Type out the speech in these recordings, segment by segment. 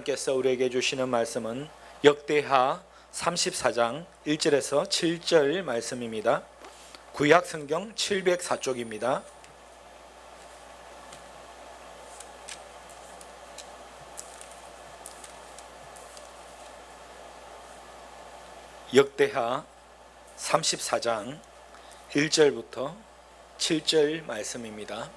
하나님께서 우리에게 주시는 말씀은 역대하 34장 1절에서 7절 말씀입니다. 구약 성경 704쪽입니다. 역대하 34장 1절부터 7절 말씀입니다.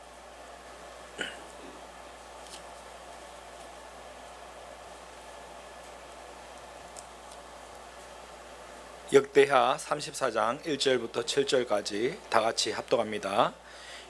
역대하 34장 1절부터 7절까지 다 같이 합독합니다.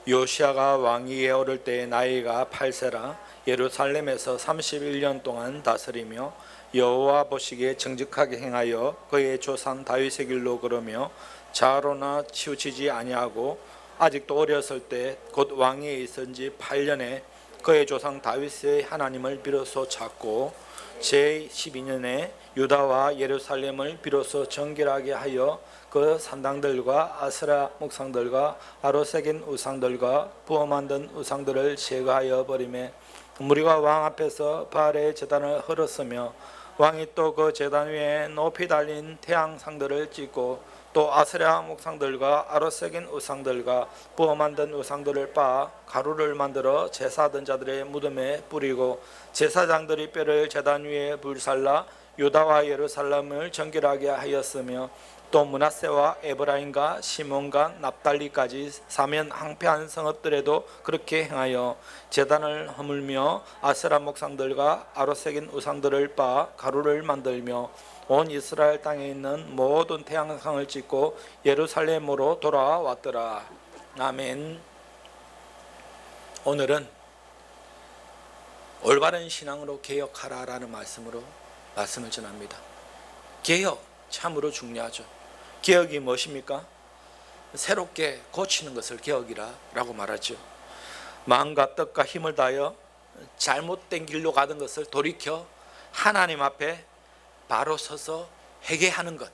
요시아가 왕위에 오를 때 나이가 8세라 예루살렘에서 31년 동안 다스리며 여호와 보시기에 정직하게 행하여 그의 조상 다윗의 길로 걸으며 좌로나 치우치지 아니하고 아직도 어렸을 때 곧 왕위에 있은 지 8년에 그의 조상 다윗의 하나님을 비로소 찾고 제12년에 유다와 예루살렘을 비로소 정결하게 하여 그 산당들과 아스라 목상들과 아로새긴 우상들과 부어 만든 우상들을 제거하여 버리매 무리가 왕 앞에서 바알의 제단을 헐었으며 왕이 또 그 제단 위에 높이 달린 태양상들을 찍고 또 아스라 목상들과 아로새긴 우상들과 부어 만든 우상들을 빻아 가루를 만들어 제사하던 자들의 무덤에 뿌리고 제사장들이 뼈를 제단 위에 불살라 유다와 예루살렘을 정결하게 하였으며 또 므낫세와 에브라임과 시몬과 납달리까지 사면 항폐한 성읍들에도 그렇게 행하여 제단을 허물며 아스라 목상들과 아로새긴 우상들을 빻아 가루를 만들며 온 이스라엘 땅에 있는 모든 태양상을 찍고 예루살렘으로 돌아왔더라. 아멘. 오늘은 올바른 신앙으로 개혁하라라는 말씀으로 말씀을 전합니다. 개혁 참으로 중요하죠. 개혁이 무엇입니까? 새롭게 고치는 것을 개혁이라고 말하죠. 마음과 뜻과 힘을 다하여 잘못된 길로 가던 것을 돌이켜 하나님 앞에 바로 서서 회개하는 것,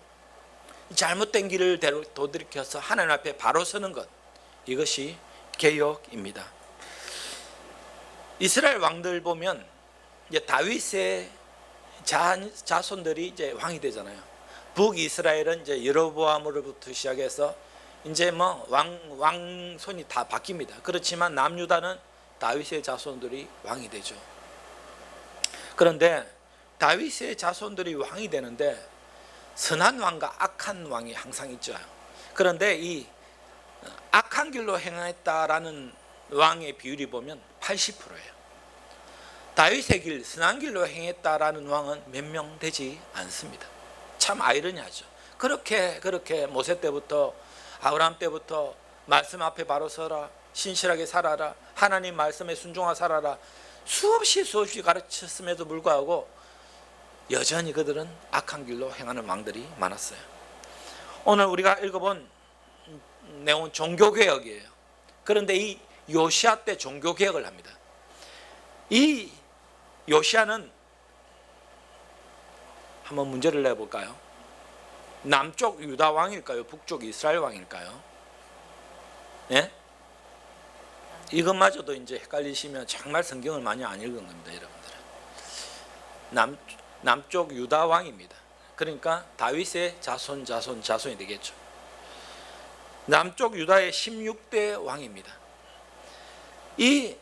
잘못된 길을 되돌이켜서 하나님 앞에 바로 서는 것, 이것이 개혁입니다. 이스라엘 왕들 보면 이제 다윗의 자손들이 이제 왕이 되잖아요. 북이스라엘은 이제 여로보암으로부터 시작해서 이제 뭐 왕손이 다 바뀝니다. 그렇지만 남유다는 다윗의 자손들이 왕이 되죠. 그런데 다윗의 자손들이 왕이 되는데 선한 왕과 악한 왕이 항상 있죠. 그런데 이 악한 길로 행했다라는 왕의 비율이 보면 80%예요. 다윗의 길, 선한 길로 행했다라는 왕은 몇 명 되지 않습니다. 참 아이러니하죠. 그렇게 모세 때부터 아브라함 때부터 말씀 앞에 바로 서라, 신실하게 살아라, 하나님 말씀에 순종하여 살아라 수없이 가르쳤음에도 불구하고 여전히 그들은 악한 길로 행하는 왕들이 많았어요. 오늘 우리가 읽어본 내용은 종교개혁이에요. 그런데 이 요시아 때 종교개혁을 합니다. 이 요시아는 한번 문제를 내볼까요? 남쪽 유다 왕일까요? 북쪽 이스라엘 왕일까요? 예? 이것마저도 이제 헷갈리시면 정말 성경을 많이 안 읽은 겁니다, 여러분들은. 남쪽 유다 왕입니다. 그러니까 다윗의 자손이 되겠죠. 남쪽 유다의 16대 왕입니다. 이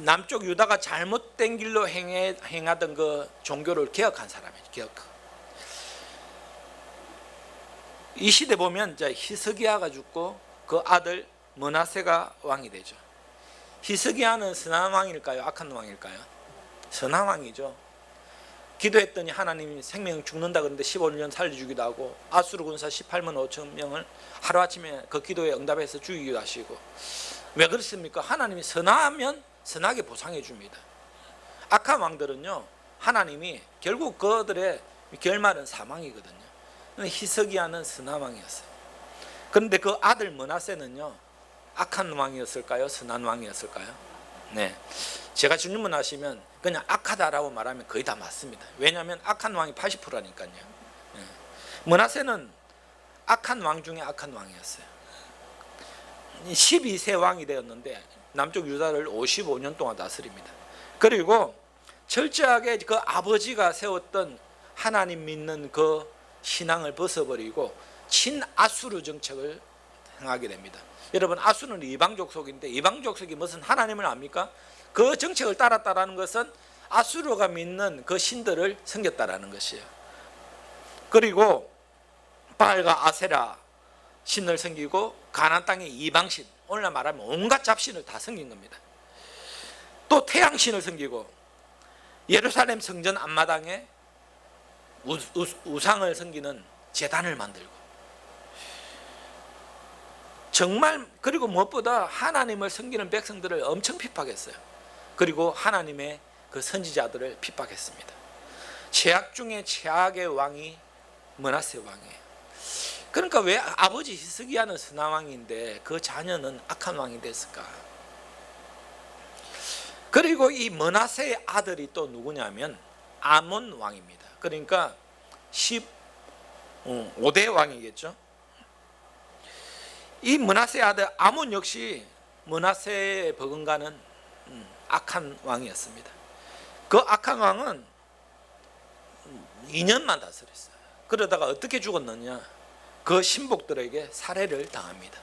남쪽 유다가 잘못된 길로 행하던 그 종교를 개혁한 사람이에요. 이 시대 보면 이제 히스기야가 죽고 그 아들 므낫세가 왕이 되죠. 히스기야는 선한 왕일까요? 악한 왕일까요? 선한 왕이죠. 기도했더니 하나님이 생명 죽는다 그러는데 15년 살려주기도 하고 아수르 군사 18만 5천 명을 하루아침에 그 기도에 응답해서 죽이기도 하시고. 왜 그렇습니까? 하나님이 선하면 선하게 보상해 줍니다. 악한 왕들은요, 하나님이 결국 그들의 결말은 사망이거든요. 히스기야는 선한 왕이었어요. 그런데 그 아들 므낫세는요, 악한 왕이었을까요? 선한 왕이었을까요? 네, 제가 주님을 하시면 그냥 악하다라고 말하면 거의 다 맞습니다. 왜냐하면 악한 왕이 80%라니까요. 네. 므낫세는 악한 왕 중에 악한 왕이었어요. 12세 왕이 되었는데 남쪽 유다를 55년 동안 다스립니다. 그리고 철저하게 그 아버지가 세웠던 하나님 믿는 그 신앙을 벗어버리고 친아수르 정책을 행하게 됩니다. 여러분, 아수르는 이방 족속인데 이방 족속이 무슨 하나님을 압니까? 그 정책을 따랐다라는 것은 아수르가 믿는 그 신들을 섬겼다라는 것이에요. 그리고 바알과 아세라 신을 섬기고 가나안 땅의 이방신, 오늘날 말하면 온갖 잡신을 다 섬긴 겁니다. 또 태양신을 섬기고 예루살렘 성전 앞마당에 우상을 섬기는 제단을 만들고, 정말, 그리고 무엇보다 하나님을 섬기는 백성들을 엄청 핍박했어요. 그리고 하나님의 그 선지자들을 핍박했습니다. 최악 중에 최악의 왕이 므낫세 왕이에요. 그러니까 왜 아버지 히스기야는 선한 왕인데 그 자녀는 악한 왕이 됐을까? 그리고 이 므낫세의 아들이 또 누구냐면 아몬 왕입니다. 그러니까 15대 왕이겠죠. 이 므낫세의 아들 아몬 역시 므낫세에 버금가는 악한 왕이었습니다. 그 악한 왕은 2년만 다스렸어요. 그러다가 어떻게 죽었느냐? 그 신복들에게 살해를 당합니다.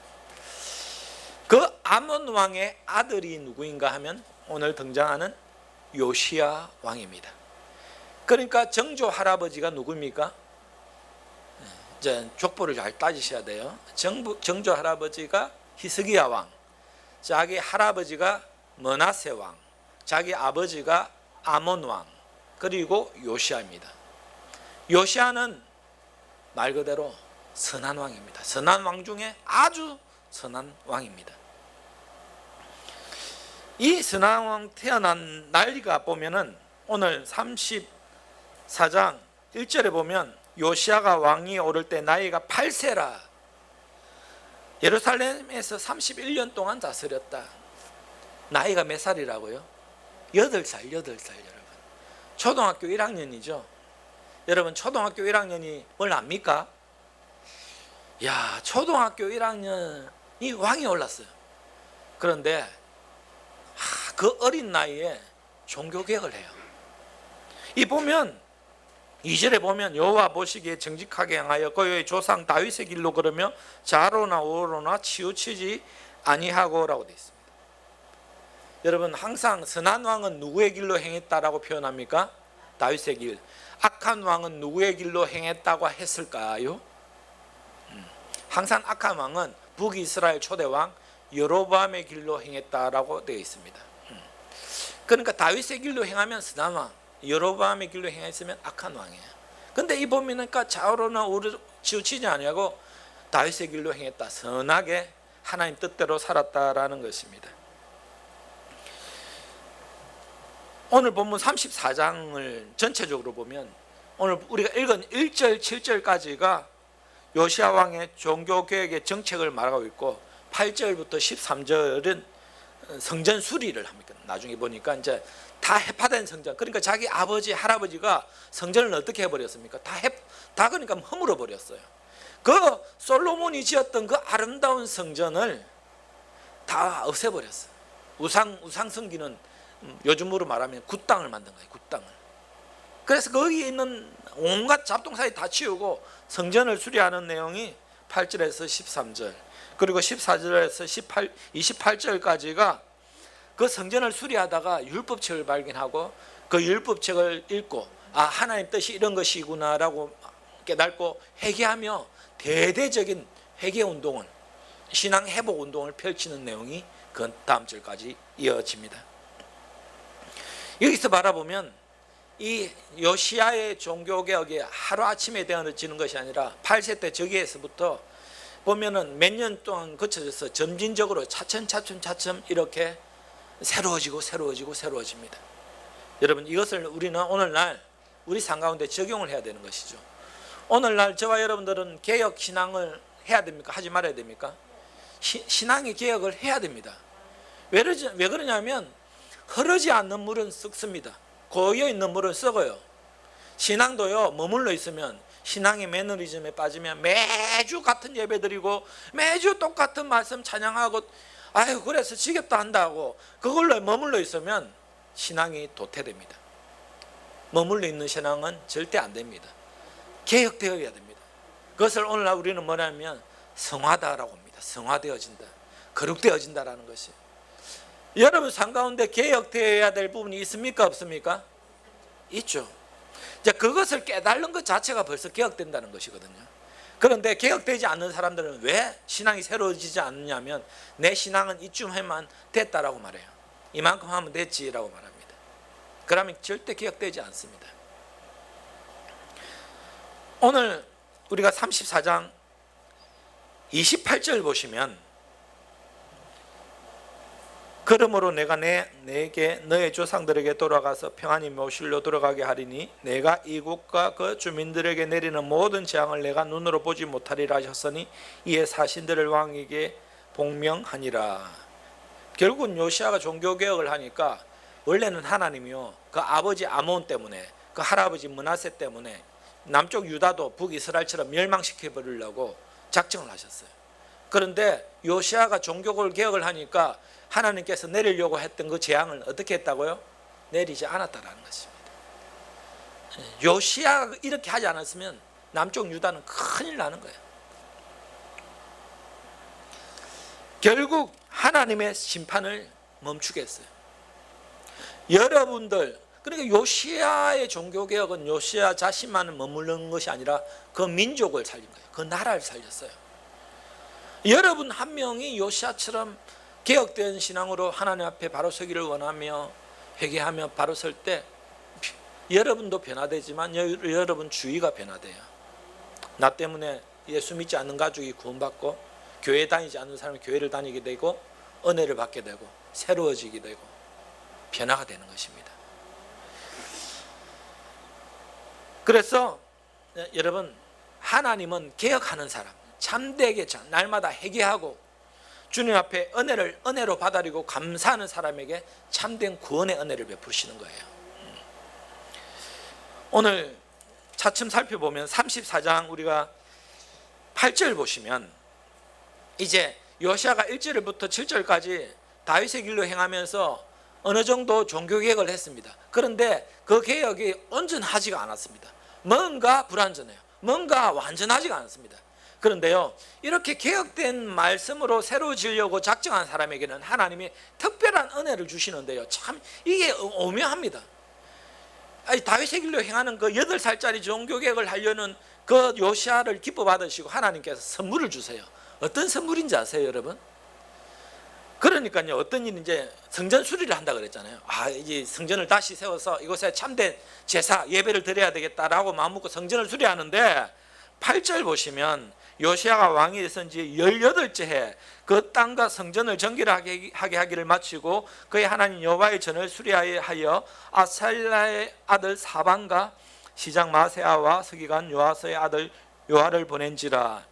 그 아몬 왕의 아들이 누구인가 하면 오늘 등장하는 요시야 왕입니다. 그러니까 정조 할아버지가 누구입니까? 이제 족보를 잘 따지셔야 돼요. 정조 할아버지가 히스기야 왕, 자기 할아버지가 므낫세 왕, 자기 아버지가 아몬 왕, 그리고 요시야입니다. 요시야는 말 그대로 선한 왕입니다. 선한 왕 중에 아주 선한 왕입니다. 이 선한 왕 태어난 나이가 보면은 오늘 34장 1절에 보면 요시야가 왕이 오를 때 나이가 8세라. 예루살렘에서 31년 동안 다스렸다. 나이가 몇 살이라고요? 8살 여러분. 초등학교 1학년이죠. 여러분, 초등학교 1학년이 뭘 압니까? 야, 초등학교 1학년이 왕이 올랐어요. 그런데 그 어린 나이에 종교개혁을 해요. 이 보면 2절에 보면 여호와 보시기에 정직하게 행하여 그의 조상 다윗의 길로 걸으며 좌로나 우로나 치우치지 아니하고라고 되어 있습니다. 여러분, 항상 선한 왕은 누구의 길로 행했다라고 표현합니까? 다윗의 길. 악한 왕은 누구의 길로 행했다고 했을까요? 항상 악한 왕은 북이스라엘 초대왕 여로보암의 길로 행했다라고 되어 있습니다. 그러니까 다윗의 길로 행하면 선한 왕, 여로보암의 길로 행했으면 악한 왕이에요. 근데 이 보면은 좌우로나 우로 치우치지 아니하고 다윗의 길로 행했다, 선하게 하나님 뜻대로 살았다라는 것입니다. 오늘 본문 34장을 전체적으로 보면 오늘 우리가 읽은 1절 7절까지가 요시야 왕의 종교개혁의 정책을 말하고 있고 8절부터 13절은 성전 수리를 합니다. 나중에 보니까 이제 다 해파된 성전, 그러니까 자기 아버지 할아버지가 성전을 어떻게 해버렸습니까? 다 그러니까 허물어 버렸어요. 그 솔로몬이 지었던 그 아름다운 성전을 다 없애버렸어요. 우상 섬기는, 요즘으로 말하면 굿당을 만든 거예요. 굿당을. 그래서 거기에 있는 온갖 잡동사니 다 치우고 성전을 수리하는 내용이 8절에서 13절, 그리고 14절에서 28절까지가 그 성전을 수리하다가 율법책을 발견하고 그 율법책을 읽고 하나님 뜻이 이런 것이구나라고 깨닫고 회개하며 대대적인 회개운동을, 신앙 회복운동을 펼치는 내용이 그 다음 절까지 이어집니다. 여기서 바라보면 이 요시야의 종교개혁이 하루아침에 되어지는 것이 아니라 8세 때 저기에서부터 보면은 몇 년 동안 거쳐져서 점진적으로 차츰 이렇게 새로워집니다. 여러분, 이것을 우리는 오늘날 우리 삶 가운데 적용을 해야 되는 것이죠. 오늘날 저와 여러분들은 개혁 신앙을 해야 됩니까? 하지 말아야 됩니까? 신앙의 개혁을 해야 됩니다. 왜 그러냐면 흐르지 않는 물은 썩습니다. 고여있는 물은 썩어요. 신앙도요, 머물러 있으면, 신앙의 매너리즘에 빠지면 매주 같은 예배 드리고 매주 똑같은 말씀 찬양하고 그래서 지겹다 한다고 그걸로 머물러 있으면 신앙이 도태됩니다. 머물러 있는 신앙은 절대 안 됩니다. 개혁되어야 됩니다. 그것을 오늘날 우리는 뭐냐면 성화다라고 합니다. 성화되어진다, 거룩되어진다라는 것이. 여러분 삶 가운데 개혁되어야 될 부분이 있습니까, 없습니까? 있죠. 이제 그것을 깨달는 것 자체가 벌써 개혁된다는 것이거든요. 그런데 개혁되지 않는 사람들은 왜 신앙이 새로워지지 않느냐면 내 신앙은 이쯤 해만 됐다라고 말해요. 이만큼 하면 됐지라고 말합니다. 그러면 절대 개혁되지 않습니다. 오늘 우리가 34장 28절 보시면 그러므로 내가 내게 너의 조상들에게 돌아가서 평안히 묘실로 돌아가게 하리니 내가 이국과 그 주민들에게 내리는 모든 재앙을 내가 눈으로 보지 못하리라 하셨으니 이에 사신들을 왕에게 복명하니라. 결국은 요시아가 종교개혁을 하니까 원래는 하나님이요 그 아버지 아몬 때문에 그 할아버지 므낫세 때문에 남쪽 유다도 북이스라엘처럼 멸망시켜 버리려고 작정을 하셨어요. 그런데 요시아가 종교를 개혁을 하니까 하나님께서 내리려고 했던 그 재앙을 어떻게 했다고요? 내리지 않았다라는 것입니다. 요시아가 이렇게 하지 않았으면 남쪽 유다는 큰일 나는 거예요. 결국 하나님의 심판을 멈추게 했어요. 여러분들, 그러니까 요시아의 종교개혁은 요시아 자신만 머무르는 것이 아니라 그 민족을 살린 거예요. 그 나라를 살렸어요. 여러분 한 명이 요시아처럼 개혁된 신앙으로 하나님 앞에 바로 서기를 원하며 회개하며 바로 설 때 여러분도 변화되지만 여러분 주위가 변화돼요. 나 때문에 예수 믿지 않는 가족이 구원받고 교회 다니지 않는 사람이 교회를 다니게 되고 은혜를 받게 되고 새로워지게 되고 변화가 되는 것입니다. 그래서 여러분 하나님은 개혁하는 사람, 참되게 날마다 회개하고 주님 앞에 은혜로 받아들이고 감사하는 사람에게 참된 구원의 은혜를 베푸시는 거예요. 오늘 차츰 살펴보면 34장 우리가 8절 보시면 이제 요시아가 1절부터 7절까지 다윗의 길로 행하면서 어느 정도 종교개혁을 했습니다. 그런데 그 개혁이 온전하지가 않았습니다. 뭔가 불완전해요. 뭔가 완전하지가 않습니다. 그런데요, 이렇게 개혁된 말씀으로 새로워지려고 작정한 사람에게는 하나님이 특별한 은혜를 주시는데요, 참 이게 오묘합니다. 아니, 다윗의 길로 행하는 그 8살짜리 종교개혁을 하려는 그 요시아를 기뻐 받으시고 하나님께서 선물을 주세요. 어떤 선물인지 아세요, 여러분? 그러니까요, 어떤 일이 이제 성전 수리를 한다 그랬잖아요. 이제 성전을 다시 세워서 이곳에 참된 제사 예배를 드려야 되겠다라고 마음먹고 성전을 수리하는데 8절 보시면 요시아가 왕이 되선 지 18째 해 그 땅과 성전을 정결하게 하기를 마치고 그의 하나님 여호와의 전을 수리하여 아살랴의 아들 사반과 시장 마세아와 서기관 요아스의 아들 요아를 보낸지라.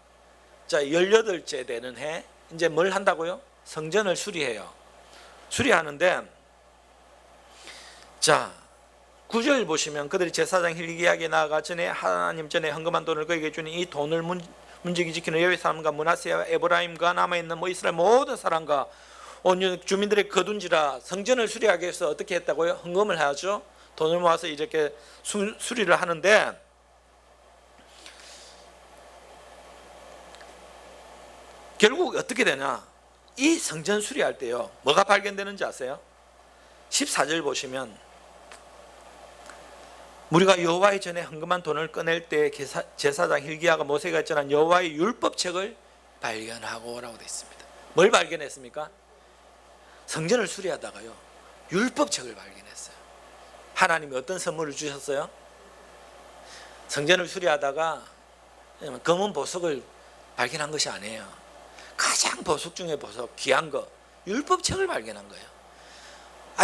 자, 18째 되는 해 이제 뭘 한다고요? 성전을 수리해요. 수리하는데 자 9절 보시면 그들이 제사장 hil기야에게 나아가 전에 하나님 전에 헌금한 돈을 그에게 주니 이 돈을 문지기 지키는 여호와의 사람과 므낫세와 에브라임과 남아있는 이스라엘 모든 사람과 온 주민들의 거둔지라. 성전을 수리하기 위해서 어떻게 했다고요? 헌금을 하죠. 돈을 모아서 이렇게 수리를 하는데 결국 어떻게 되냐, 이 성전 수리할 때요 뭐가 발견되는지 아세요? 14절 보시면 우리가 여호와의 전에 헌금한 돈을 꺼낼 때 제사장 hil기야가 모세가 전한 여호와의 율법책을 발견하고 라고 되어 있습니다. 뭘 발견했습니까? 성전을 수리하다가요 율법책을 발견했어요. 하나님이 어떤 선물을 주셨어요? 성전을 수리하다가 검은 보석을 발견한 것이 아니에요. 가장 보석 중에 보석, 귀한 거, 율법책을 발견한 거예요.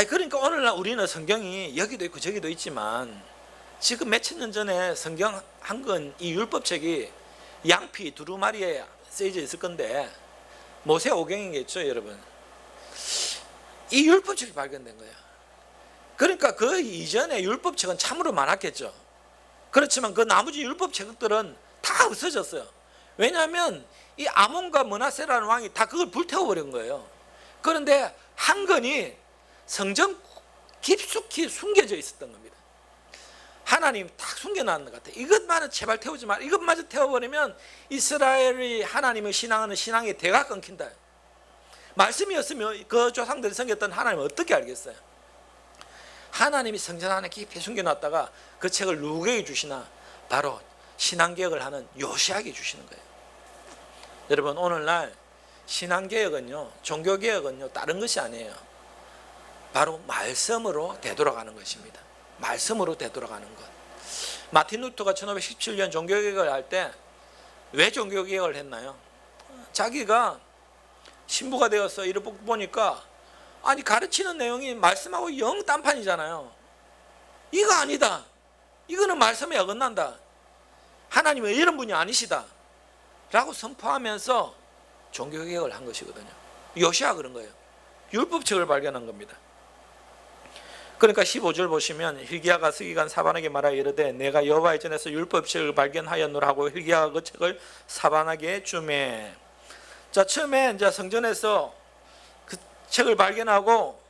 그러니까 오늘날 우리는 성경이 여기도 있고 저기도 있지만 지금 몇천 년 전에 성경 한 건 이 율법책이 양피 두루마리에 쓰여져 있을 건데 모세 오경이겠죠, 여러분. 이 율법책이 발견된 거예요. 그러니까 그 이전에 율법책은 참으로 많았겠죠. 그렇지만 그 나머지 율법책들은 다 없어졌어요. 왜냐하면 이 아몬과 므낫세라는 왕이 다 그걸 불태워버린 거예요. 그런데 한 건이 성전 깊숙이 숨겨져 있었던 겁니다. 하나님 딱 숨겨놨는 것 같아요. 이것만은 제발 태우지 마라. 이것마저 태워버리면 이스라엘이 하나님을 신앙하는 신앙의 대가 끊긴다. 말씀이었으면 그 조상들이 섬겼던 하나님을 어떻게 알겠어요? 하나님이 성전 안에 깊이 숨겨놨다가 그 책을 누구에게 주시나? 바로 신앙개혁을 하는 요시야에게 주시는 거예요. 여러분, 오늘날 신앙개혁은요, 종교개혁은요, 다른 것이 아니에요. 바로 말씀으로 되돌아가는 것입니다. 말씀으로 되돌아가는 것. 마틴 루터가 1517년 종교개혁을 할 때 왜 종교개혁을 했나요? 자기가 신부가 되어서 이를 보니까 아니 가르치는 내용이 말씀하고 영 딴판이잖아요. 이거 아니다. 이거는 말씀에 어긋난다. 하나님은 이런 분이 아니시다 라고 선포하면서 종교개혁을 한 것이거든요. 요시야 그런 거예요. 율법책을 발견한 겁니다. 그러니까 15절 보시면 hil기야가 서기관 사반에게 말하여 이르되 내가 여호와의 전에서 율법책을 발견하였노라 하고 hil기야가 그 책을 사반에게 주매. 자, 처음에 이제 성전에서 그 책을 발견하고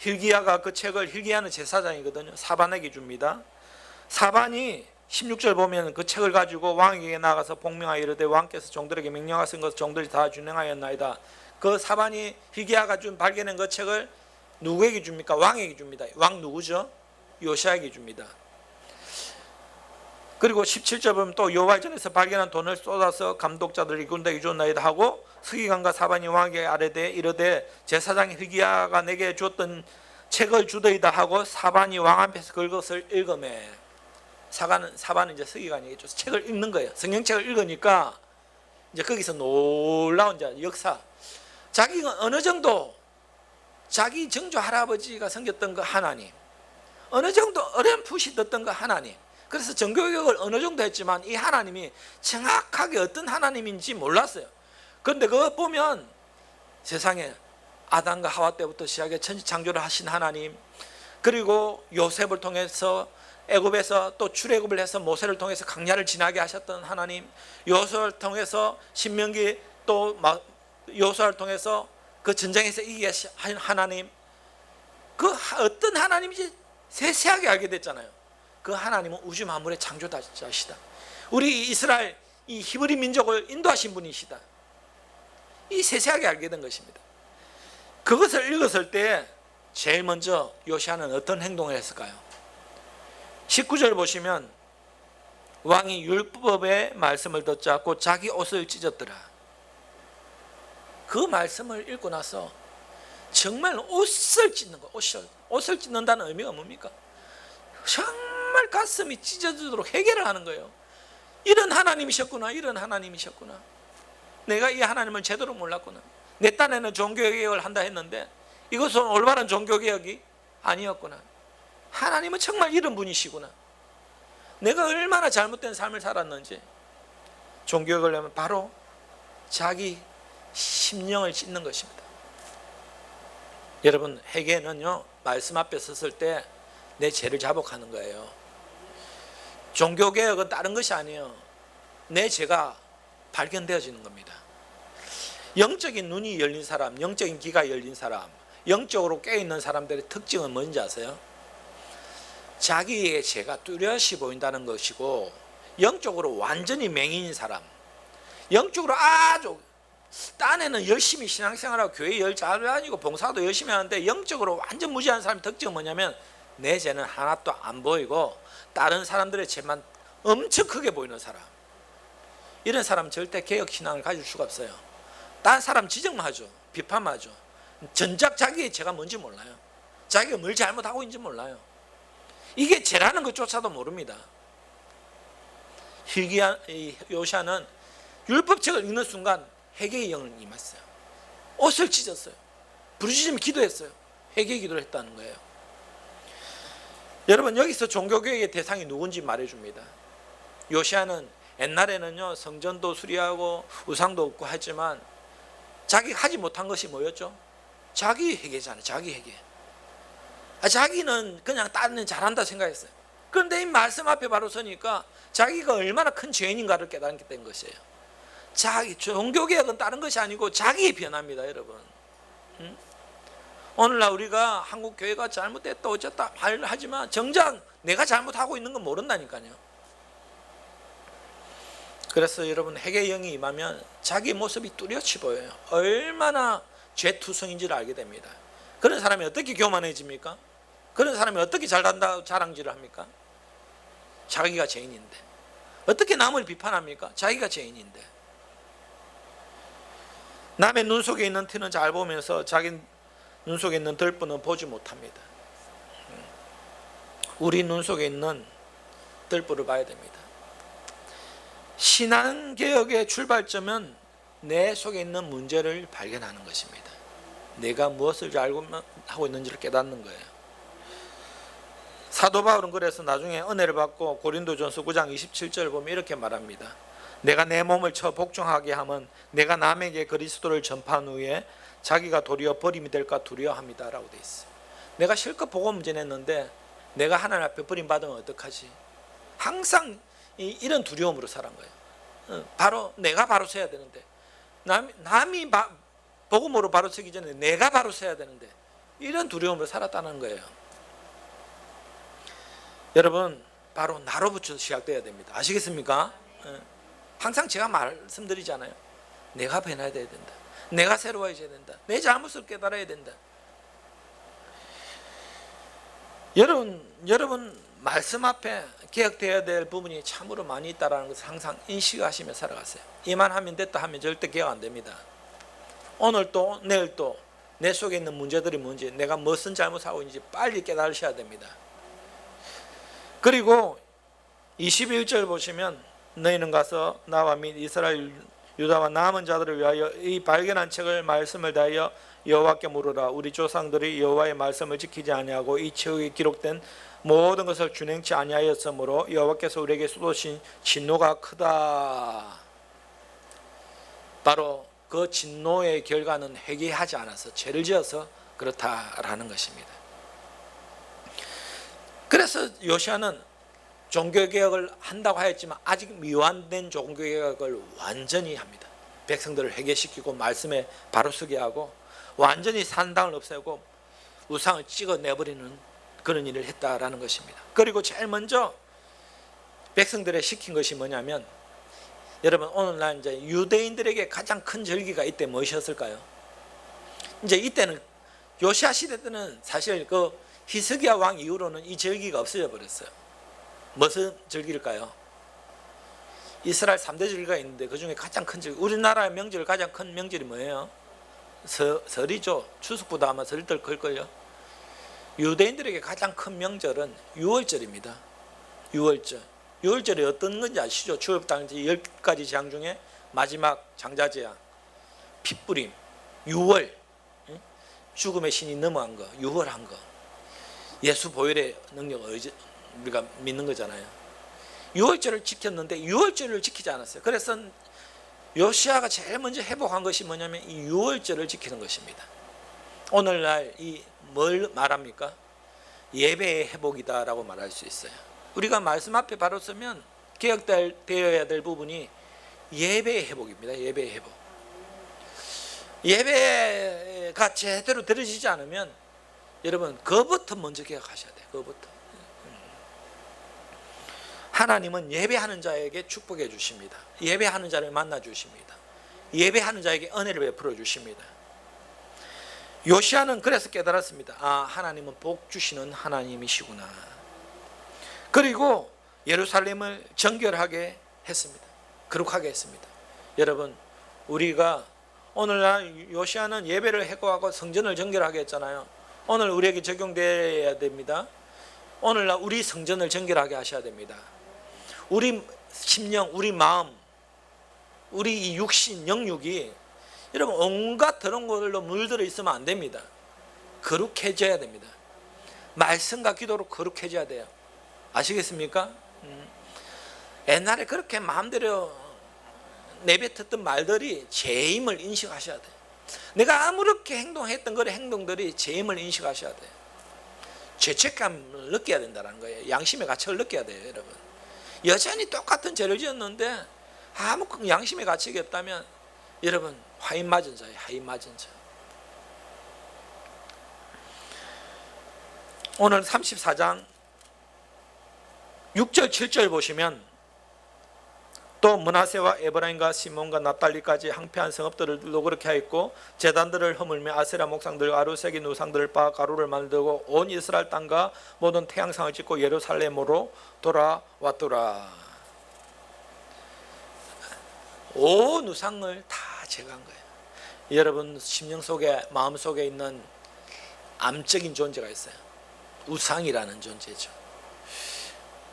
hil기야가 그 책을, hil기야는 제사장이거든요, 사반에게 줍니다. 사반이 16절 보면 그 책을 가지고 왕에게 나가서 복명하여 이르되 왕께서 종들에게 명령하신 것을 종들이 다 준행하였나이다. 그 사반이 hil기야가 발견한 그 책을 누구에게 줍니까? 왕에게 줍니다. 왕 누구죠? 요시야에게 줍니다. 그리고 17절 보면 또 여호와의 전에서 발견한 돈을 쏟아서 감독자들이 군대에게 줬나이다 하고 서기관과 사반이 왕에게 아뢰되 이르되 제사장 hil기야가 내게 줬던 책을 주더이다 하고 사반이 왕 앞에서 그것을 읽으매. 사반은 이제 서기관에게 줘서 책을 읽는 거예요. 성경책을 읽으니까 이제 거기서 놀라운 이제 역사. 자기가 어느 정도 자기 정조 할아버지가 섬겼던 그 하나님, 어느 정도 어렴풋이 듣던 그 하나님, 그래서 정교육을 어느 정도 했지만 이 하나님이 정확하게 어떤 하나님인지 몰랐어요. 그런데 그거 보면 세상에 아담과 하와 때부터 시작해 천지 창조를 하신 하나님, 그리고 요셉을 통해서 애굽에서 또 출애굽을 해서 모세를 통해서 광야를 지나게 하셨던 하나님, 여호수아를 통해서 신명기, 또 여호수아를 통해서 그 전쟁에서 이기게 하신 하나님, 그 어떤 하나님인지 세세하게 알게 됐잖아요. 그 하나님은 우주 만물의 창조자시다. 우리 이스라엘 이 히브리 민족을 인도하신 분이시다. 이 세세하게 알게 된 것입니다. 그것을 읽었을 때 제일 먼저 요시야는 어떤 행동을 했을까요? 19절 보시면 왕이 율법의 말씀을 듣자 곧 자기 옷을 찢었더라. 그 말씀을 읽고 나서 정말 옷을 찢는 거, 옷을 찢는다는 의미가 뭡니까? 정말 가슴이 찢어지도록 회개를 하는 거예요. 이런 하나님이셨구나, 이런 하나님이셨구나. 내가 이 하나님을 제대로 몰랐구나. 내 딴에는 종교개혁을 한다 했는데 이것은 올바른 종교개혁이 아니었구나. 하나님은 정말 이런 분이시구나. 내가 얼마나 잘못된 삶을 살았는지. 종교개혁을 하면 바로 자기 심령을 찢는 것입니다. 여러분, 회개는요, 말씀 앞에 섰을 때 내 죄를 자복하는 거예요. 종교개혁은 다른 것이 아니에요. 내 죄가 발견되어지는 겁니다. 영적인 눈이 열린 사람, 영적인 귀가 열린 사람, 영적으로 깨어있는 사람들의 특징은 뭔지 아세요? 자기의 죄가 뚜렷이 보인다는 것이고, 영적으로 완전히 맹인인 사람, 영적으로 아주 딴에는 열심히 신앙생활하고 교회 열 잘 다니고 봉사도 열심히 하는데 영적으로 완전 무지한 사람의 특징은 뭐냐면 내 죄는 하나도 안 보이고 다른 사람들의 죄만 엄청 크게 보이는 사람. 이런 사람은 절대 개혁신앙을 가질 수가 없어요. 다른 사람 지적만 하죠. 비판만 하죠. 전작 자기의 죄가 뭔지 몰라요. 자기가 뭘 잘못하고 있는지 몰라요. 이게 죄라는 것조차도 모릅니다. 요시야는 율법책을 읽는 순간 회개의 영을 임했어요. 옷을 찢었어요. 부르짖으며 기도했어요. 회개의 기도를 했다는 거예요. 여러분, 여기서 종교개혁의 대상이 누군지 말해줍니다. 요시야는 옛날에는요, 성전도 수리하고 우상도 없고 했지만 자기가 하지 못한 것이 뭐였죠? 자기 회개잖아요. 자기 회개. 자기는 그냥 다른 일 잘한다 생각했어요. 그런데 이 말씀 앞에 바로 서니까 자기가 얼마나 큰 죄인인가를 깨닫게 된 것이에요. 자기 종교개혁은 다른 것이 아니고 자기의 변화입니다, 여러분. 오늘날 우리가 한국 교회가 잘못됐다 어쨌다 하지만 정작 내가 잘못하고 있는 건 모른다니까요. 그래서 여러분 회개의 영이 임하면 자기 모습이 뚜렷이 보여요. 얼마나 죄투성인지를 알게 됩니다. 그런 사람이 어떻게 교만해집니까? 그런 사람이 어떻게 잘한다 자랑질을 합니까? 자기가 죄인인데. 어떻게 남을 비판합니까? 자기가 죄인인데. 남의 눈 속에 있는 티는 잘 보면서 자기 눈 속에 있는 들보는 보지 못합니다. 우리 눈 속에 있는 들보를 봐야 됩니다. 신앙개혁의 출발점은 내 속에 있는 문제를 발견하는 것입니다. 내가 무엇을 알고 하고 있는지를 깨닫는 거예요. 사도 바울은 그래서 나중에 은혜를 받고 고린도전서 9장 27절 보면 이렇게 말합니다. 내가 내 몸을 쳐 복종하게 하면 내가 남에게 그리스도를 전파한 후에 자기가 도리어 버림이 될까 두려워합니다 라고 돼 있어요. 내가 실컷 복음 전했는데 내가 하나님 앞에 버림받으면 어떡하지? 항상 이런 두려움으로 살은 거예요. 바로 내가 바로 서야 되는데 남이 복음으로 바로 서기 전에 내가 바로 서야 되는데 이런 두려움으로 살았다는 거예요. 여러분 바로 나로부터 시작돼야 됩니다. 아시겠습니까? 항상 제가 말씀드리잖아요. 내가 변해야 된다. 내가 새로워져야 된다. 내 잘못을 깨달아야 된다. 여러분 말씀 앞에 개혁되어야 될 부분이 참으로 많이 있다는 것을 항상 인식하시며 살아가세요. 이만하면 됐다 하면 절대 개혁 안 됩니다. 오늘 또 내일 또 내 속에 있는 문제들이 뭔지, 내가 무슨 잘못하고 있는지 빨리 깨달으셔야 됩니다. 그리고 21절 보시면 너희는 가서 나와 및 이스라엘 유다와 남은 자들을 위하여 이 발견한 책을 말씀을 다하여 여호와께 물으라. 우리 조상들이 여호와의 말씀을 지키지 아니하고 이 책에 기록된 모든 것을 준행치 아니하였으므로 여호와께서 우리에게 쏟으신 진노가 크다. 바로 그 진노의 결과는 회개하지 않아서 죄를 지어서 그렇다라는 것입니다. 그래서 요시아는 종교개혁을 한다고 하였지만 아직 미완된 종교개혁을 완전히 합니다. 백성들을 회개시키고 말씀에 바로서게 하고 완전히 산당을 없애고 우상을 찍어내버리는 그런 일을 했다라는 것입니다. 그리고 제일 먼저 백성들에 시킨 것이 뭐냐면, 여러분 오늘날 이제 유대인들에게 가장 큰 절기가 이때 무엇이었을까요? 이제 이때는 요시아 시대 때는 사실 그 히스기야 왕 이후로는 이 절기가 없어져 버렸어요. 무슨 절기일까요? 이스라엘 3대 절기가 있는데 그 중에 가장 큰 절기, 우리나라의 명절 가장 큰 명절이 뭐예요? 설이죠. 추석보다 아마 설 더 클걸요. 유대인들에게 가장 큰 명절은 유월절입니다. 유월절. 유월절이 어떤 건지 아시죠? 출애굽당시 10가지 재앙 중에 마지막 장자재앙, 핏부림, 유월, 죽음의 신이 넘어간 거, 유월한 거, 예수 보혈의 능력을 우리가 믿는 거잖아요. 유월절을 지켰는데 유월절을 지키지 않았어요. 그래서 요시아가 제일 먼저 회복한 것이 뭐냐면 이 유월절을 지키는 것입니다. 오늘날 이 뭘 말합니까? 예배의 회복이다라고 말할 수 있어요. 우리가 말씀 앞에 바로 서면 개혁되어야 될 부분이 예배의 회복입니다. 예배의 회복. 예배가 제대로 드려지지 않으면 여러분 그것부터 먼저 개혁하셔야 돼요. 그것부터. 하나님은 예배하는 자에게 축복해 주십니다. 예배하는 자를 만나 주십니다. 예배하는 자에게 은혜를 베풀어 주십니다. 요시아는 그래서 깨달았습니다. 아, 하나님은 복 주시는 하나님이시구나. 그리고 예루살렘을 정결하게 했습니다. 거룩하게 했습니다. 여러분 우리가 오늘날 요시아는 예배를 회복하고 성전을 정결하게 했잖아요. 오늘 우리에게 적용되어야 됩니다. 오늘날 우리 성전을 정결하게 하셔야 됩니다. 우리 심령, 우리 마음, 우리 이 육신, 영육이 여러분 온갖 더러운 것들로 물들어 있으면 안 됩니다. 거룩해져야 됩니다. 말씀과 기도로 거룩해져야 돼요. 아시겠습니까? 옛날에 그렇게 마음대로 내뱉었던 말들이 죄임을 인식하셔야 돼요. 내가 아무렇게 행동했던 그런 행동들이 죄임을 인식하셔야 돼요. 죄책감을 느껴야 된다는 거예요. 양심의 가책을 느껴야 돼요. 여러분 여전히 똑같은 죄를 지었는데 아무 양심의 가책이 없다면 여러분 화인 맞은 자예요. 화인 맞은 자. 오늘 34장 6절 7절 보시면 또 므낫세와 에브라임과 시몬과 납달리까지 항폐한 성읍들도 그렇게 하였고 제단들을 허물며 아세라 목상들 아루색인 우상들을 빻아 가루를 만들고 온 이스라엘 땅과 모든 태양상을 짓고 예루살렘으로 돌아왔더라. 온 우상을 다 제거한 거예요. 여러분 심령 속에 마음 속에 있는 암적인 존재가 있어요. 우상이라는 존재죠.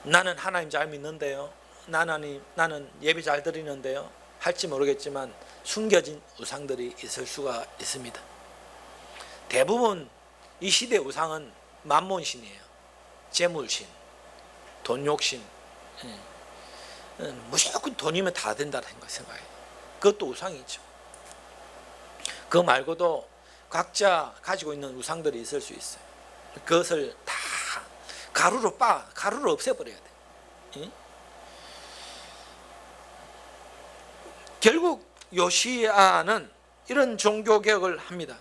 나는 하나님 잘 믿는데요, 나는 예배 잘 드리는데요 할지 모르겠지만 숨겨진 우상들이 있을 수가 있습니다. 대부분 이 시대 우상은 만몬신이에요. 재물신, 돈욕신, 무조건 돈이면 다 된다는 생각해요. 그것도 우상이죠. 그거 말고도 각자 가지고 있는 우상들이 있을 수 있어요. 그것을 다 가루로 없애버려야 돼. 결국 요시야는 이런 종교개혁을 합니다.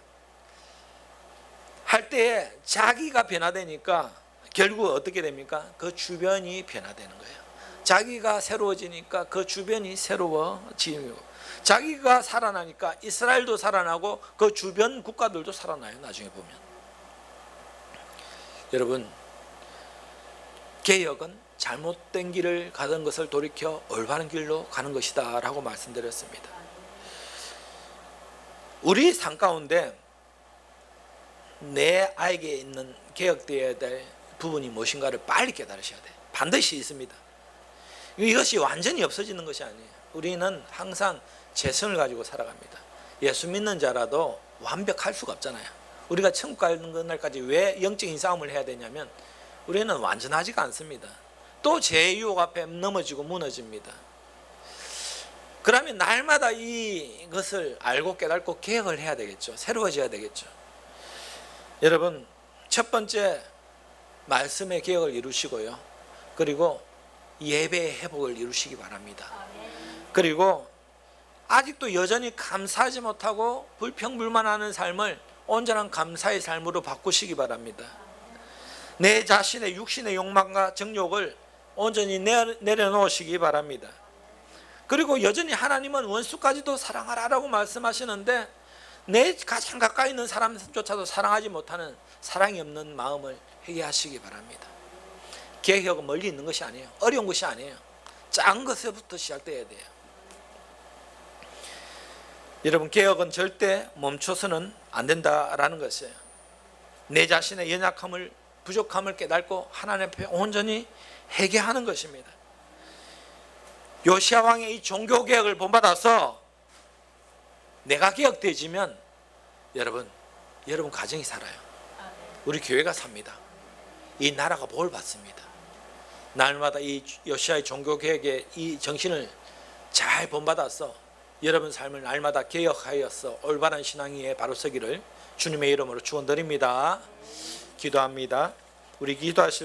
할 때에 자기가 변화되니까 결국 어떻게 됩니까? 그 주변이 변화되는 거예요. 자기가 새로워지니까 그 주변이 새로워지고, 자기가 살아나니까 이스라엘도 살아나고 그 주변 국가들도 살아나요. 나중에 보면. 여러분, 개혁은 잘못된 길을 가던 것을 돌이켜 올바른 길로 가는 것이다 라고 말씀드렸습니다. 우리 삶 가운데 내 아에게 있는 개혁되어야 될 부분이 무엇인가를 빨리 깨달으셔야 돼요. 반드시 있습니다. 이것이 완전히 없어지는 것이 아니에요. 우리는 항상 재성을 가지고 살아갑니다. 예수 믿는 자라도 완벽할 수가 없잖아요. 우리가 천국 가는 날까지 왜 영적인 싸움을 해야 되냐면 우리는 완전하지가 않습니다. 또 죄의 유혹 앞에 넘어지고 무너집니다. 그러면 날마다 이것을 알고 깨닫고 개혁을 해야 되겠죠. 새로워져야 되겠죠. 여러분, 첫 번째 말씀의 개혁을 이루시고요. 그리고 예배의 회복을 이루시기 바랍니다. 그리고 아직도 여전히 감사하지 못하고 불평불만하는 삶을 온전한 감사의 삶으로 바꾸시기 바랍니다. 내 자신의 육신의 욕망과 정욕을 온전히 내려놓으시기 바랍니다. 그리고 여전히 하나님은 원수까지도 사랑하라라고 말씀하시는데 내 가장 가까이 있는 사람조차도 사랑하지 못하는 사랑이 없는 마음을 회개하시기 바랍니다. 개혁은 멀리 있는 것이 아니에요. 어려운 것이 아니에요. 작은 것에부터 시작돼야 돼요. 여러분, 개혁은 절대 멈춰서는 안 된다라는 것이에요. 내 자신의 연약함을, 부족함을 깨닫고 하나님 앞에 온전히 회개하는 것입니다. 요시야 왕의 이 종교 개혁을 본받아서 내가 개혁되어지면 여러분 가정이 살아요. 우리 교회가 삽니다. 이 나라가 뭘 받습니다. 날마다 이 요시야의 종교 개혁의 이 정신을 잘 본받아서 여러분 삶을 날마다 개혁하여서 올바른 신앙 위에 바로 서기를 주님의 이름으로 축원드립니다. 기도합니다. 우리 기도하실